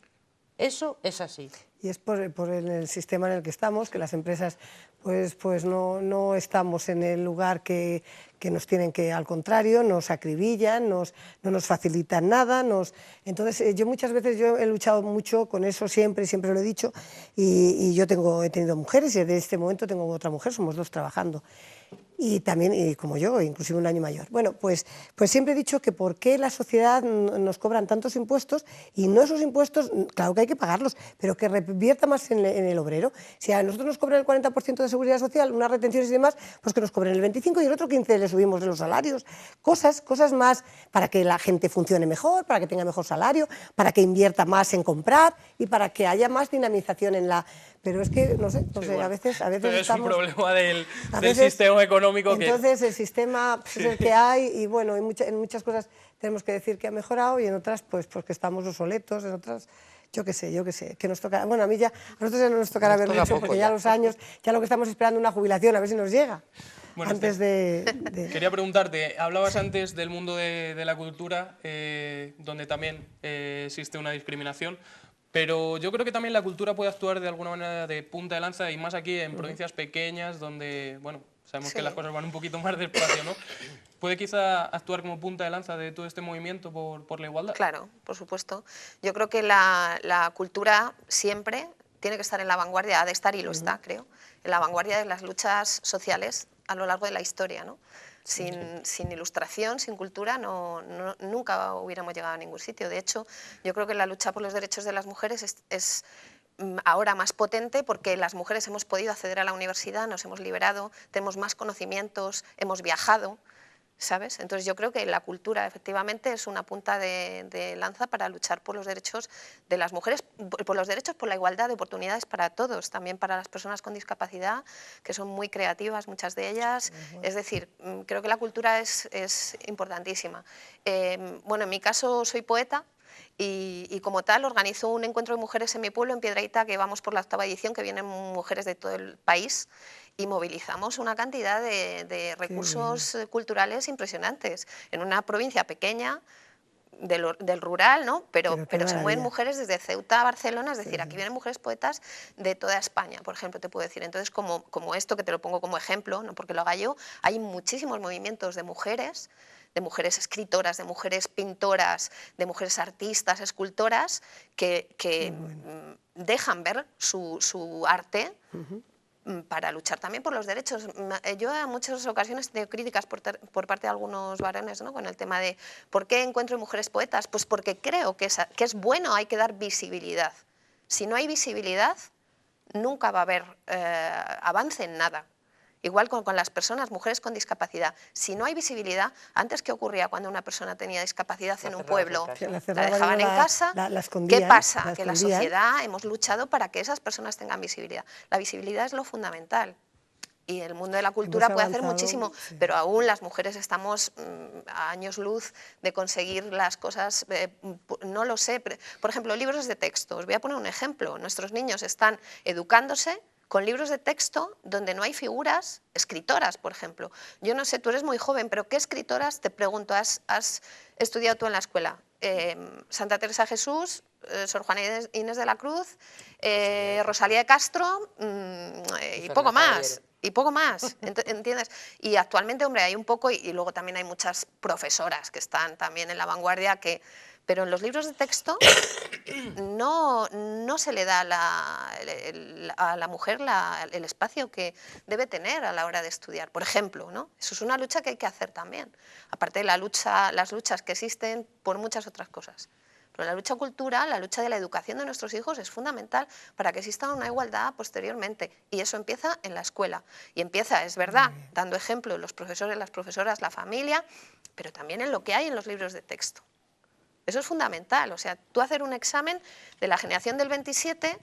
Eso es así. Y es por el sistema en el que estamos, que las empresas pues no estamos en el lugar que nos tienen que, al contrario, nos acribillan, no nos facilitan nada. Entonces, yo muchas veces he luchado mucho con eso siempre, y siempre lo he dicho, y yo he tenido mujeres, y desde este momento tengo otra mujer, somos dos trabajando. Y también, y como yo, inclusive un año mayor. Bueno, pues siempre he dicho que por qué la sociedad nos cobran tantos impuestos y no esos impuestos, claro que hay que pagarlos, pero que revierta más en el obrero. Si a nosotros nos cobran el 40% de seguridad social, unas retenciones y demás, pues que nos cobren el 25% y el otro 15% le subimos de los salarios. Cosas más para que la gente funcione mejor, para que tenga mejor salario, para que invierta más en comprar y para que haya más dinamización en la... Pero es que, no sé, bueno, a veces pero es estamos... un problema del veces, sistema económico entonces el sistema es el que hay y bueno, en muchas cosas tenemos que decir que ha mejorado y en otras pues porque estamos obsoletos, en otras yo qué sé, que nos toca, bueno, a nosotros ya no nos tocará ver toca mucho poco porque ya. ya los años, ya lo que estamos esperando una jubilación, a ver si nos llega. Bueno, antes de... Quería preguntarte, hablabas antes del mundo de la cultura, donde también existe una discriminación, pero yo creo que también la cultura puede actuar de alguna manera de punta de lanza, y más aquí en provincias pequeñas, donde, bueno, sabemos que las cosas van un poquito más despacio, ¿no? ¿Puede quizá actuar como punta de lanza de todo este movimiento por la igualdad? Claro, por supuesto. Yo creo que la cultura siempre tiene que estar en la vanguardia, ha de estar y lo está, creo, en la vanguardia de las luchas sociales a lo largo de la historia, ¿no? Sin ilustración, sin cultura, nunca hubiéramos llegado a ningún sitio. De hecho, yo creo que la lucha por los derechos de las mujeres es ahora más potente porque las mujeres hemos podido acceder a la universidad, nos hemos liberado, tenemos más conocimientos, hemos viajado, ¿sabes? Entonces yo creo que la cultura efectivamente es una punta de lanza para luchar por los derechos de las mujeres, por los derechos, por la igualdad de oportunidades para todos, también para las personas con discapacidad, que son muy creativas muchas de ellas. Es decir, creo que la cultura es importantísima. Bueno, en mi caso soy poeta. Y como tal organizo un encuentro de mujeres en mi pueblo, en Piedrahita, que vamos por la 8ª edición, que vienen mujeres de todo el país y movilizamos una cantidad de recursos culturales impresionantes en una provincia pequeña del rural, ¿no? Pero se mueven mujeres desde Ceuta a Barcelona, es decir, aquí vienen mujeres poetas de toda España, por ejemplo, te puedo decir. Entonces, como esto, que te lo pongo como ejemplo, no porque lo haga yo, hay muchísimos movimientos de mujeres escritoras, de mujeres pintoras, de mujeres artistas, escultoras, que dejan ver su arte para luchar también por los derechos. Yo en muchas ocasiones he tenido críticas por parte de algunos varones, ¿no?, con el tema de ¿por qué encuentro mujeres poetas? Pues porque creo que es bueno, hay que dar visibilidad. Si no hay visibilidad, nunca va a haber avance en nada. Igual con las personas, mujeres con discapacidad. Si no hay visibilidad, antes, ¿qué ocurría cuando una persona tenía discapacidad en un pueblo? La dejaban en casa. ¿Qué pasa? Que la sociedad hemos luchado para que esas personas tengan visibilidad. La visibilidad es lo fundamental. Y el mundo de la cultura puede hacer muchísimo, pero aún las mujeres estamos a años luz de conseguir las cosas, no lo sé. Por ejemplo, libros de texto. Os voy a poner un ejemplo. Nuestros niños están educándose con libros de texto donde no hay figuras, escritoras, por ejemplo. Yo no sé, tú eres muy joven, pero ¿qué escritoras, te pregunto, has estudiado tú en la escuela? Santa Teresa de Jesús, Sor Juana Inés de la Cruz, Rosalía de Castro y poco más. y poco más, ¿entiendes? Y actualmente, hombre, hay un poco, y luego también hay muchas profesoras que están también en la vanguardia, pero en los libros de texto no se le da a la mujer el espacio que debe tener a la hora de estudiar, por ejemplo, ¿no? Eso es una lucha que hay que hacer también, aparte de las luchas que existen por muchas otras cosas. Pero la lucha cultural, la lucha de la educación de nuestros hijos es fundamental para que exista una igualdad posteriormente, y eso empieza en la escuela, y empieza, es verdad, dando ejemplo los profesores, las profesoras, la familia, pero también en lo que hay en los libros de texto. Eso es fundamental, o sea, tú hacer un examen de la generación del 27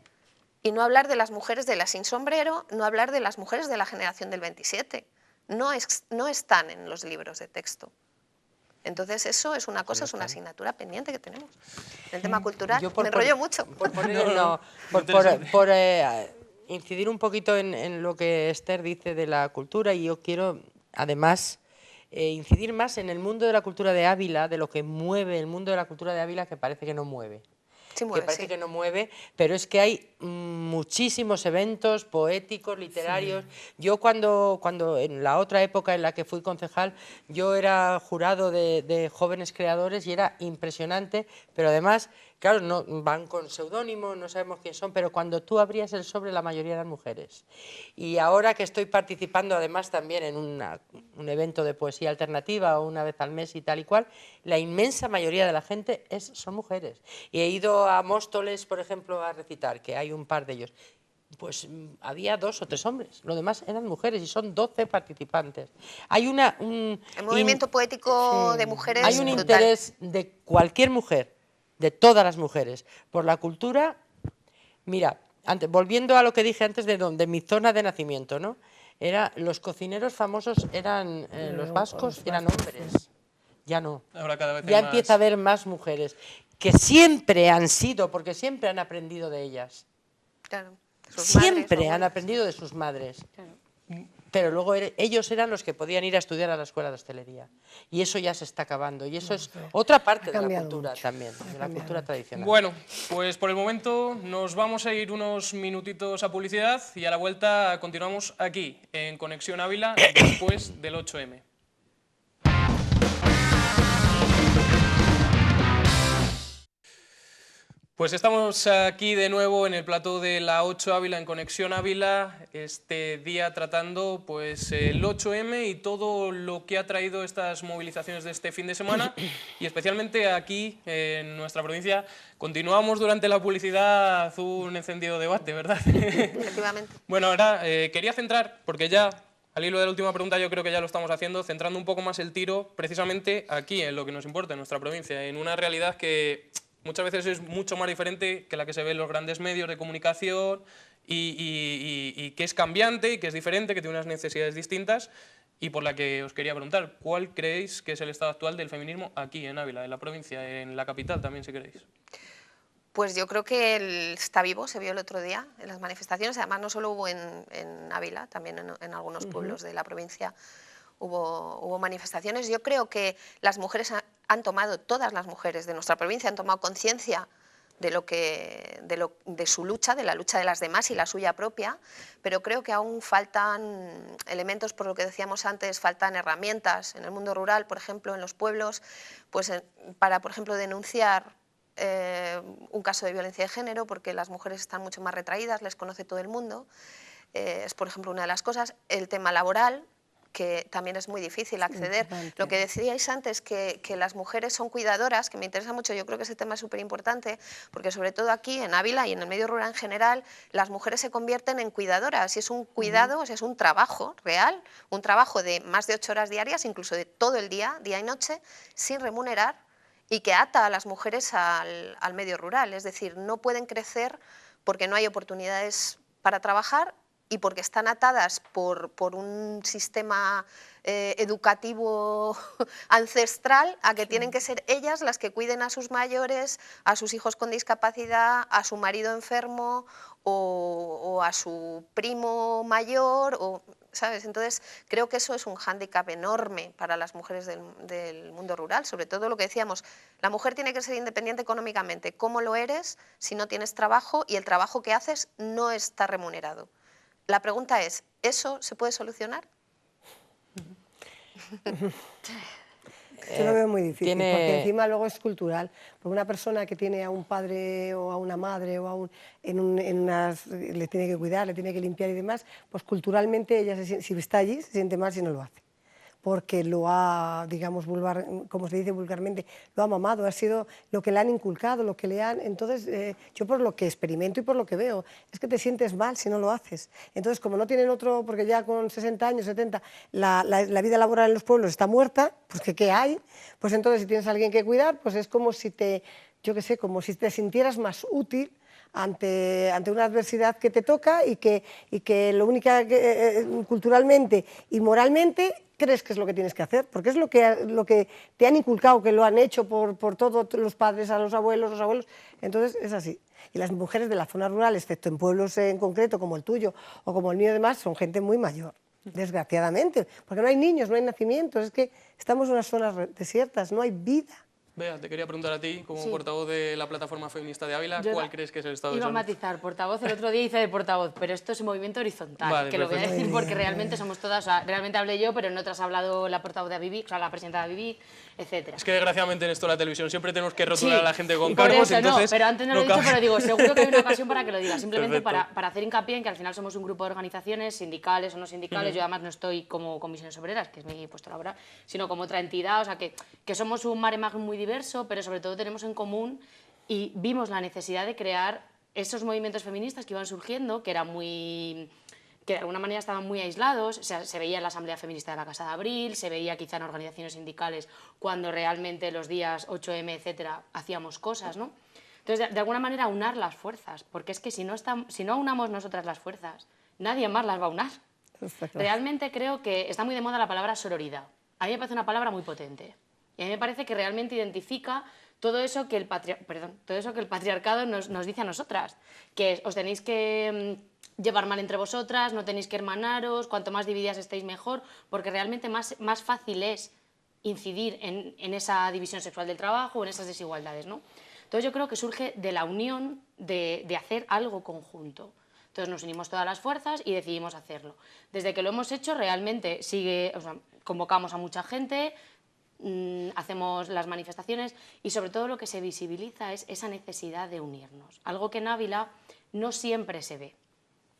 y no hablar de las mujeres de la sin sombrero, no hablar de las mujeres de la generación del 27, no están en los libros de texto. Entonces eso es una cosa, es una asignatura pendiente que tenemos. En el tema cultural me enrollo mucho. Por incidir un poquito en lo que Esther dice de la cultura, y yo quiero además incidir más en el mundo de la cultura de Ávila, de lo que mueve el mundo de la cultura de Ávila, que parece que no mueve. Sí mueve, que parece sí. que no mueve, pero es que hay muchísimos eventos poéticos, literarios. Sí. Yo cuando en la otra época en la que fui concejal, yo era jurado de jóvenes creadores y era impresionante, pero además, claro, no, van con seudónimo, no sabemos quién son, pero cuando tú abrías el sobre la mayoría eran mujeres. Y ahora que estoy participando además también en un evento de poesía alternativa una vez al mes y tal y cual, la inmensa mayoría de la gente son mujeres. Y he ido a Móstoles, por ejemplo, a recitar, que hay un par de ellos. Pues había 2 o 3 hombres, lo demás eran mujeres y son 12 participantes. Hay el movimiento poético de mujeres hay un brutal. interés de cualquier mujer, de todas las mujeres, por la cultura. Mira, volviendo a lo que dije antes de mi zona de nacimiento, ¿no? Los cocineros famosos eran los vascos, eran hombres. Ya no. Ahora cada vez ya hay empieza a haber más mujeres, que siempre han sido, porque siempre han aprendido de ellas. Claro. Siempre han aprendido de sus madres. Claro. Pero luego ellos eran los que podían ir a estudiar a la escuela de hostelería. Y eso ya se está acabando. Y eso es otra parte de la cultura también, de la cultura tradicional. Bueno, pues por el momento nos vamos a ir unos minutitos a publicidad y a la vuelta continuamos aquí, en Conexión Ávila, después del 8M. Pues estamos aquí de nuevo en el plató de la 8 Ávila, en Conexión Ávila, este día tratando pues el 8M y todo lo que ha traído estas movilizaciones de este fin de semana, y especialmente aquí en nuestra provincia continuamos durante la publicidad un encendido debate, ¿verdad? Efectivamente. Bueno, ahora quería centrar, porque ya al hilo de la última pregunta yo creo que ya lo estamos haciendo, centrando un poco más el tiro precisamente aquí, en lo que nos importa, en nuestra provincia, en una realidad que muchas veces es mucho más diferente que la que se ve en los grandes medios de comunicación y que es cambiante y que es diferente, que tiene unas necesidades distintas, y por la que os quería preguntar, ¿cuál creéis que es el estado actual del feminismo aquí en Ávila, en la provincia, en la capital también, si queréis? Pues yo creo que está vivo, se vio el otro día en las manifestaciones, además no solo hubo en Ávila, también en algunos pueblos de la provincia hubo manifestaciones. Yo creo que las mujeres han tomado, todas las mujeres de nuestra provincia han tomado conciencia de su lucha, de la lucha de las demás y la suya propia, pero creo que aún faltan elementos, por lo que decíamos antes, faltan herramientas en el mundo rural, por ejemplo, en los pueblos, pues para, por ejemplo, denunciar un caso de violencia de género, porque las mujeres están mucho más retraídas, les conoce todo el mundo, es, por ejemplo, una de las cosas. El tema laboral, que también es muy difícil acceder. Lo que decíais antes, que las mujeres son cuidadoras, que me interesa mucho, yo creo que ese tema es súper importante, porque sobre todo aquí en Ávila y en el medio rural en general, las mujeres se convierten en cuidadoras, y es un cuidado, o sea, es un trabajo real, un trabajo de más de 8 horas diarias, incluso de todo el día, día y noche, sin remunerar, y que ata a las mujeres al medio rural, es decir, no pueden crecer porque no hay oportunidades para trabajar y porque están atadas por un sistema educativo ancestral a que tienen que ser ellas las que cuiden a sus mayores, a sus hijos con discapacidad, a su marido enfermo o a su primo mayor, ¿sabes? Entonces creo que eso es un hándicap enorme para las mujeres del mundo rural, sobre todo lo que decíamos, la mujer tiene que ser independiente económicamente. ¿Cómo lo eres si no tienes trabajo y el trabajo que haces no está remunerado? La pregunta es, ¿eso se puede solucionar? Yo lo veo muy difícil, porque encima luego es cultural. Porque una persona que tiene a un padre o a una madre o le tiene que cuidar, le tiene que limpiar y demás, pues culturalmente ella si está allí se siente mal si no lo hace. Porque lo ha, digamos, como se dice vulgarmente, lo ha mamado, ha sido lo que le han inculcado, lo que le han... Entonces, yo por lo que experimento y por lo que veo, es que te sientes mal si no lo haces. Entonces, como no tienen otro, porque ya con 60 años, 70, la vida laboral en los pueblos está muerta, pues que ¿qué hay? Pues entonces, si tienes a alguien que cuidar, pues es como si yo qué sé, como si te sintieras más útil ante una adversidad que te toca y que lo único culturalmente y moralmente crees que es lo que tienes que hacer, porque es lo que te han inculcado, que lo han hecho por todos los padres a los abuelos, entonces es así. Y las mujeres de la zona rural, excepto en pueblos en concreto como el tuyo o como el mío y demás, son gente muy mayor, desgraciadamente, porque no hay niños, no hay nacimientos, es que estamos en unas zonas desiertas, no hay vida. Bea, te quería preguntar a ti, como portavoz de la Plataforma Feminista de Ávila, ¿cuál crees que es el estado de salud? Iba a matizar, portavoz, el otro día hice de portavoz, pero esto es un movimiento horizontal, vale, que lo voy a decir porque realmente somos todas, o sea, realmente hablé yo, pero en otras ha hablado la portavoz de Avivic, o sea, la presidenta de Avivic, etc. Es que desgraciadamente en esto de la televisión siempre tenemos que rotular a la gente con cargos, eso, entonces... No, pero antes no lo he dicho, pero digo, seguro que hay una ocasión para que lo diga, simplemente para hacer hincapié en que al final somos un grupo de organizaciones, sindicales o no sindicales, yo además no estoy como Comisiones Obreras, que es mi puesto laboral, sino como otra entidad, o sea, que somos un mare magnum muy diverso, pero sobre todo tenemos en común y vimos la necesidad de crear esos movimientos feministas que iban surgiendo, que de alguna manera estaban muy aislados, o sea, se veía en la Asamblea Feminista de la Casa de Abril, se veía quizá en organizaciones sindicales cuando realmente los días 8M, etcétera, hacíamos cosas, ¿no? Entonces, de alguna manera, unar las fuerzas, porque es que si no unamos nosotras las fuerzas, nadie más las va a unar. Realmente creo que está muy de moda la palabra sororidad. A mí me parece una palabra muy potente. Y a mí me parece que realmente identifica todo eso que el patriarcado nos dice a nosotras, que os tenéis que llevar mal entre vosotras, no tenéis que hermanaros, cuanto más divididas estéis mejor, porque realmente más fácil es incidir en esa división sexual del trabajo, en esas desigualdades, ¿no? Entonces yo creo que surge de la unión de hacer algo conjunto. Entonces nos unimos todas las fuerzas y decidimos hacerlo. Desde que lo hemos hecho realmente convocamos a mucha gente, hacemos las manifestaciones y sobre todo lo que se visibiliza es esa necesidad de unirnos, algo que en Ávila no siempre se ve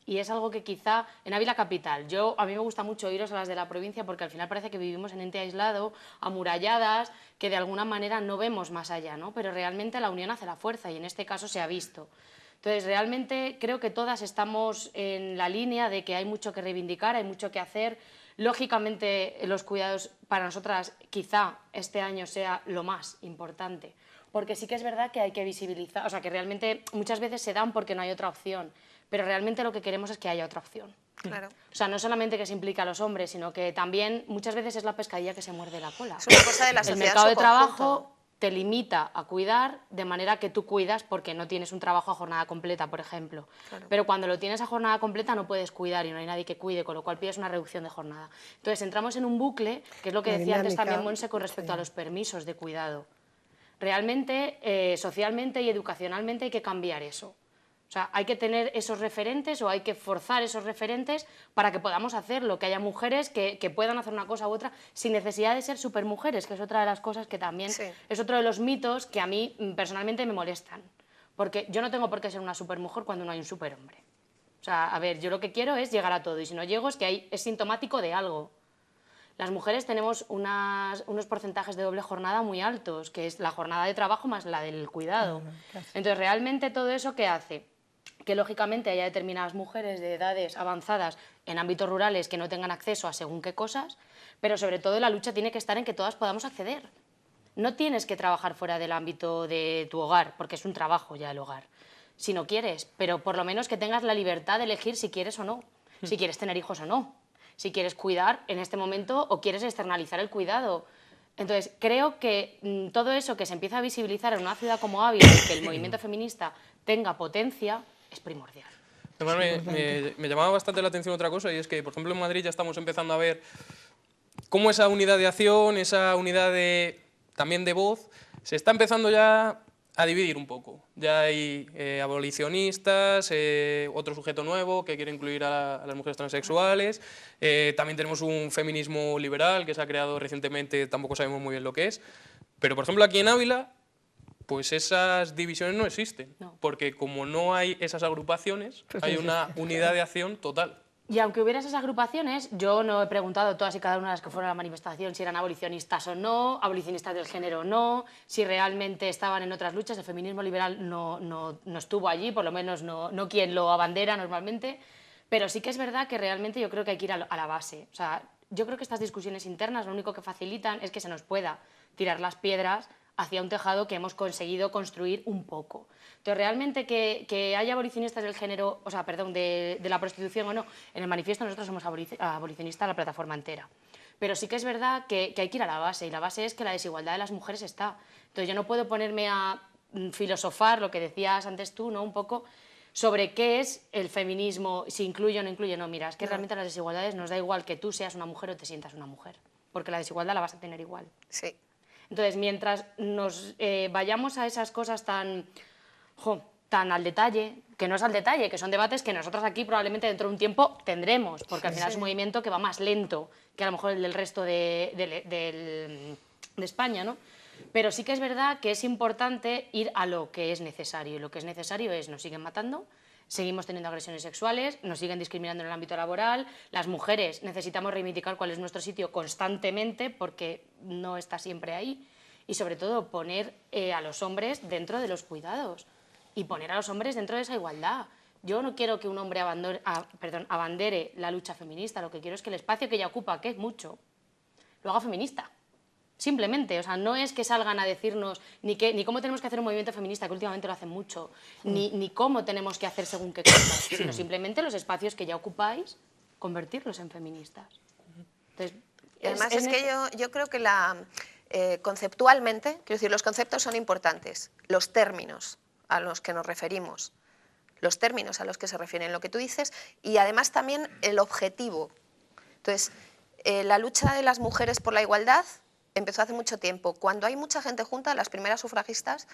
y es algo que quizá en Ávila capital, a mí me gusta mucho iros a las de la provincia porque al final parece que vivimos en ente aislado, amuralladas, que de alguna manera no vemos más allá, ¿no? Pero realmente la unión hace la fuerza y en este caso se ha visto. Entonces realmente creo que todas estamos en la línea de que hay mucho que reivindicar, hay mucho que hacer. Lógicamente, los cuidados para nosotras quizá este año sea lo más importante, porque sí que es verdad que hay que visibilizar, o sea, que realmente muchas veces se dan porque no hay otra opción, pero realmente lo que queremos es que haya otra opción. Claro. O sea, no solamente que se implique a los hombres, sino que también muchas veces es la pescadilla que se muerde la cola. Es una cosa de la sociedad. El mercado de trabajo te limita a cuidar de manera que tú cuidas porque no tienes un trabajo a jornada completa, por ejemplo. Claro. Pero cuando lo tienes a jornada completa no puedes cuidar y no hay nadie que cuide, con lo cual pides una reducción de jornada. Entonces entramos en un bucle, que es lo que decía antes también Monse con respecto a los permisos de cuidado. Realmente, socialmente y educacionalmente hay que cambiar eso. O sea, hay que tener esos referentes o hay que forzar esos referentes para que podamos hacerlo, que haya mujeres que puedan hacer una cosa u otra sin necesidad de ser supermujeres, que es otra de las cosas que también es otro de los mitos que a mí personalmente me molestan. Porque yo no tengo por qué ser una supermujer cuando no hay un superhombre. O sea, a ver, yo lo que quiero es llegar a todo y si no llego es que es sintomático de algo. Las mujeres tenemos unos porcentajes de doble jornada muy altos, que es la jornada de trabajo más la del cuidado. Entonces, realmente todo eso, ¿qué hace? Que lógicamente haya determinadas mujeres de edades avanzadas en ámbitos rurales que no tengan acceso a según qué cosas, pero sobre todo la lucha tiene que estar en que todas podamos acceder. No tienes que trabajar fuera del ámbito de tu hogar, porque es un trabajo ya el hogar, si no quieres, pero por lo menos que tengas la libertad de elegir si quieres o no, si quieres tener hijos o no, si quieres cuidar en este momento o quieres externalizar el cuidado. Entonces, creo que todo eso que se empieza a visibilizar en una ciudad como Ávila, que el movimiento feminista tenga potencia, es primordial. Además, me llamaba bastante la atención otra cosa y es que, por ejemplo, en Madrid ya estamos empezando a ver cómo esa unidad de acción, esa unidad también de voz, se está empezando ya a dividir un poco. Ya hay abolicionistas, otro sujeto nuevo que quiere incluir a las mujeres transexuales, también tenemos un feminismo liberal que se ha creado recientemente, tampoco sabemos muy bien lo que es, pero por ejemplo aquí en Ávila, pues esas divisiones no existen, No. porque como no hay esas agrupaciones, hay una unidad de acción total. Y aunque hubiera esas agrupaciones, yo no he preguntado todas y cada una de las que fueron a la manifestación si eran abolicionistas o no, abolicionistas del género o no, si realmente estaban en otras luchas. El feminismo liberal no estuvo allí, por lo menos no quien lo abandera normalmente, pero sí que es verdad que realmente yo creo que hay que ir a la base. O sea, yo creo que estas discusiones internas lo único que facilitan es que se nos pueda tirar las piedras hacia un tejado que hemos conseguido construir un poco. Entonces, realmente que haya abolicionistas del género, o sea, perdón, de la prostitución o no, en el manifiesto nosotros somos abolicionistas la plataforma entera. Pero sí que es verdad que hay que ir a la base, y la base es que la desigualdad de las mujeres está. Entonces, yo no puedo ponerme a filosofar lo que decías antes tú, ¿no? Un poco sobre qué es el feminismo, si incluye o no incluye. No, mira, es que realmente las desigualdades nos da igual que tú seas una mujer o te sientas una mujer, porque la desigualdad la vas a tener igual. Sí. Entonces, mientras nos vayamos a esas cosas tan al detalle, que no es al detalle, que son debates que nosotros aquí probablemente dentro de un tiempo tendremos, porque al final es un movimiento que va más lento que a lo mejor el del resto de España, ¿no? Pero sí que es verdad que es importante ir a lo que es necesario, y lo que es necesario es, nos siguen matando, seguimos teniendo agresiones sexuales, nos siguen discriminando en el ámbito laboral, las mujeres necesitamos reivindicar cuál es nuestro sitio constantemente porque no está siempre ahí, y sobre todo poner a los hombres dentro de los cuidados y poner a los hombres dentro de esa igualdad. Yo no quiero que un hombre abandere la lucha feminista, lo que quiero es que el espacio que ella ocupa, que es mucho, lo haga feminista. Simplemente, o sea, no es que salgan a decirnos ni cómo tenemos que hacer un movimiento feminista, que últimamente lo hacen mucho, ni cómo tenemos que hacer según qué cosas, sino simplemente los espacios que ya ocupáis, convertirlos en feministas. Entonces, y además yo creo que conceptualmente, quiero decir, los conceptos son importantes, los términos a los que nos referimos, los términos a los que se refieren lo que tú dices, y además también el objetivo. Entonces, la lucha de las mujeres por la igualdad empezó hace mucho tiempo. Cuando hay mucha gente junta, las primeras sufragistas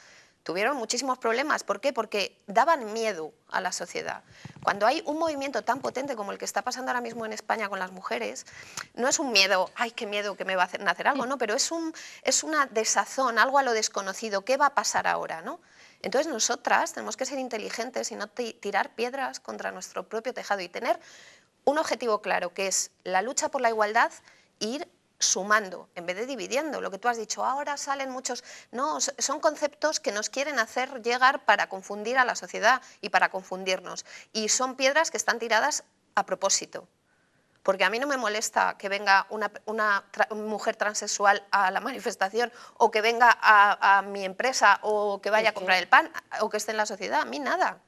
tuvieron muchísimos problemas. ¿Por qué? Porque daban miedo a la sociedad. Cuando hay un movimiento tan potente como el que está pasando ahora mismo en España con las mujeres, no es un miedo, ¡ay, qué miedo que me va a hacer algo! No, pero es una desazón, algo a lo desconocido. ¿Qué va a pasar ahora, no? Entonces nosotras tenemos que ser inteligentes y no tirar piedras contra nuestro propio tejado y tener un objetivo claro, que es la lucha por la igualdad e ir sumando, en vez de dividiendo. Lo que tú has dicho, ahora salen muchos... No, son conceptos que nos quieren hacer llegar para confundir a la sociedad y para confundirnos. Y son piedras que están tiradas a propósito. Porque a mí no me molesta que venga una mujer transexual a la manifestación o que venga a mi empresa o que vaya a comprar el pan o que esté en la sociedad. A mí nada.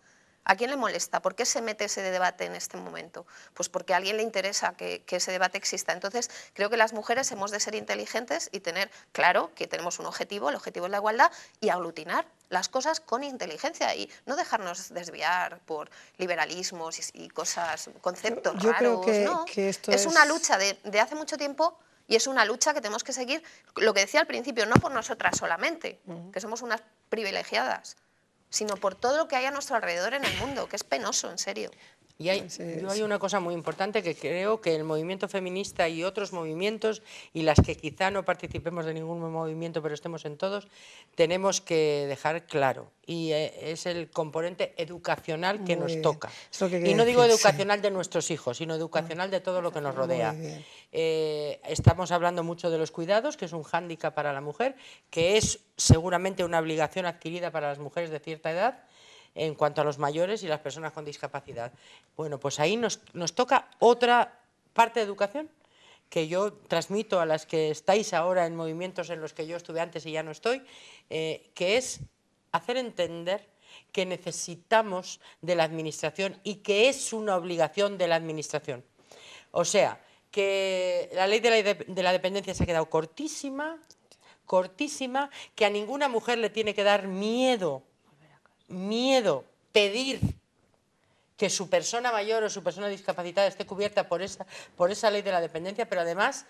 ¿A quién le molesta? ¿Por qué se mete ese debate en este momento? Pues porque a alguien le interesa que ese debate exista. Entonces, creo que las mujeres hemos de ser inteligentes y tener claro que tenemos un objetivo, el objetivo es la igualdad, y aglutinar las cosas con inteligencia y no dejarnos desviar por liberalismos y cosas, conceptos Yo raros. creo que esto es una lucha de hace mucho tiempo. Y es una lucha que tenemos que seguir, lo que decía al principio, no por nosotras solamente, que somos unas privilegiadas, sino por todo lo que hay a nuestro alrededor en el mundo, que es penoso, en serio. Y hay una cosa muy importante que creo que el movimiento feminista y otros movimientos, y las que quizá no participemos de ningún movimiento pero estemos en todos, tenemos que dejar claro. Y es el componente educacional que nos toca. Y no digo educacional de nuestros hijos, sino educacional de todo lo que nos rodea. Estamos hablando mucho de los cuidados, que es un hándicap para la mujer, que es seguramente una obligación adquirida para las mujeres de cierta edad, en cuanto a los mayores y las personas con discapacidad. Bueno, pues ahí nos toca otra parte de educación que yo transmito a las que estáis ahora en movimientos en los que yo estuve antes y ya no estoy, que es hacer entender que necesitamos de la administración y que es una obligación de la administración. O sea, que la ley de la dependencia se ha quedado cortísima, que a ninguna mujer le tiene que dar miedo pedir que su persona mayor o su persona discapacitada esté cubierta por esa ley de la dependencia, pero además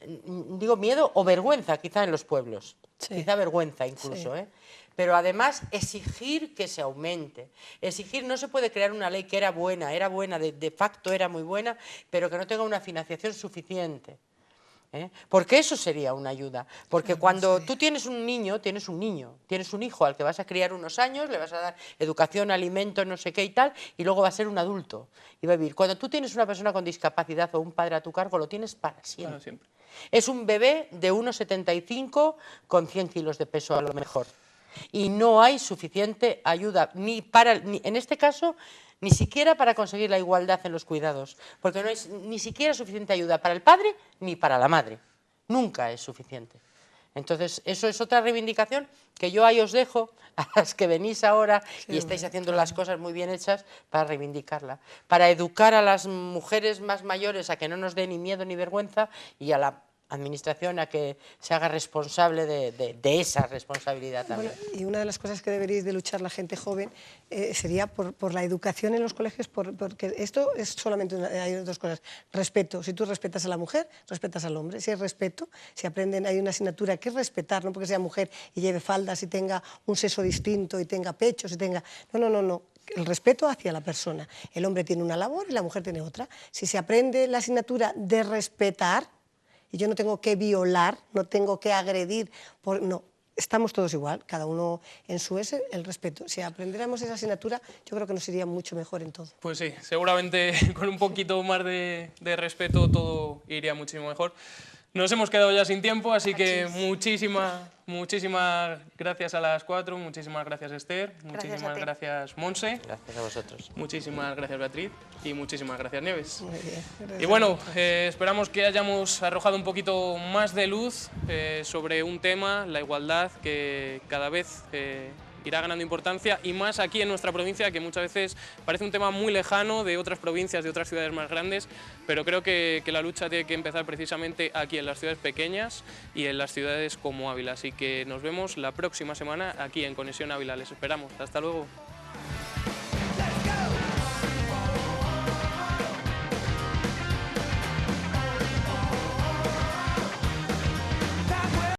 digo miedo o vergüenza quizá en los pueblos, Sí. quizá vergüenza incluso, Sí. Pero además exigir que se aumente, exigir, no se puede crear una ley que era buena, de facto era muy buena, pero que no tenga una financiación suficiente. Porque eso sería una ayuda, porque cuando tú tienes un niño, tienes un hijo al que vas a criar unos años, le vas a dar educación, alimento, no sé qué y tal, y luego va a ser un adulto y va a vivir. Cuando tú tienes una persona con discapacidad o un padre a tu cargo, lo tienes para siempre. Para siempre. Es un bebé de 1,75 con 100 kilos de peso a lo mejor. Y no hay suficiente ayuda, en este caso, ni siquiera para conseguir la igualdad en los cuidados, porque no hay ni siquiera suficiente ayuda para el padre ni para la madre. Nunca es suficiente. Entonces, eso es otra reivindicación que yo ahí os dejo, a las que venís ahora y estáis haciendo las cosas muy bien hechas, para reivindicarla. Para educar a las mujeres más mayores a que no nos dé ni miedo ni vergüenza, y a la administración a que se haga responsable de esa responsabilidad también. Bueno, y una de las cosas que deberéis de luchar la gente joven sería por la educación en los colegios, porque esto es solamente hay dos cosas. Respeto, si tú respetas a la mujer, respetas al hombre. Si hay respeto, si aprenden, hay una asignatura que es respetar, no porque sea mujer y lleve faldas y tenga un sexo distinto y tenga pechos y tenga... No. El respeto hacia la persona. El hombre tiene una labor y la mujer tiene otra. Si se aprende la asignatura de respetar, y yo no tengo que violar, no tengo que agredir, no, estamos todos igual, cada uno en su el respeto. Si aprendiéramos esa asignatura, yo creo que nos iría mucho mejor en todo. Pues sí, seguramente con un poquito más de respeto todo iría muchísimo mejor. Nos hemos quedado ya sin tiempo, así que muchísimas gracias a las cuatro, muchísimas gracias Esther, muchísimas gracias Monse, Gracias a vosotros. muchísimas gracias Beatriz y muchísimas gracias Nieves. Muy bien, gracias. Y bueno, esperamos que hayamos arrojado un poquito más de luz sobre un tema, la igualdad, que cada vez irá ganando importancia, y más aquí en nuestra provincia, que muchas veces parece un tema muy lejano de otras provincias, de otras ciudades más grandes, pero creo que la lucha tiene que empezar precisamente aquí en las ciudades pequeñas y en las ciudades como Ávila. Así que nos vemos la próxima semana aquí en Conexión Ávila. Les esperamos. Hasta luego.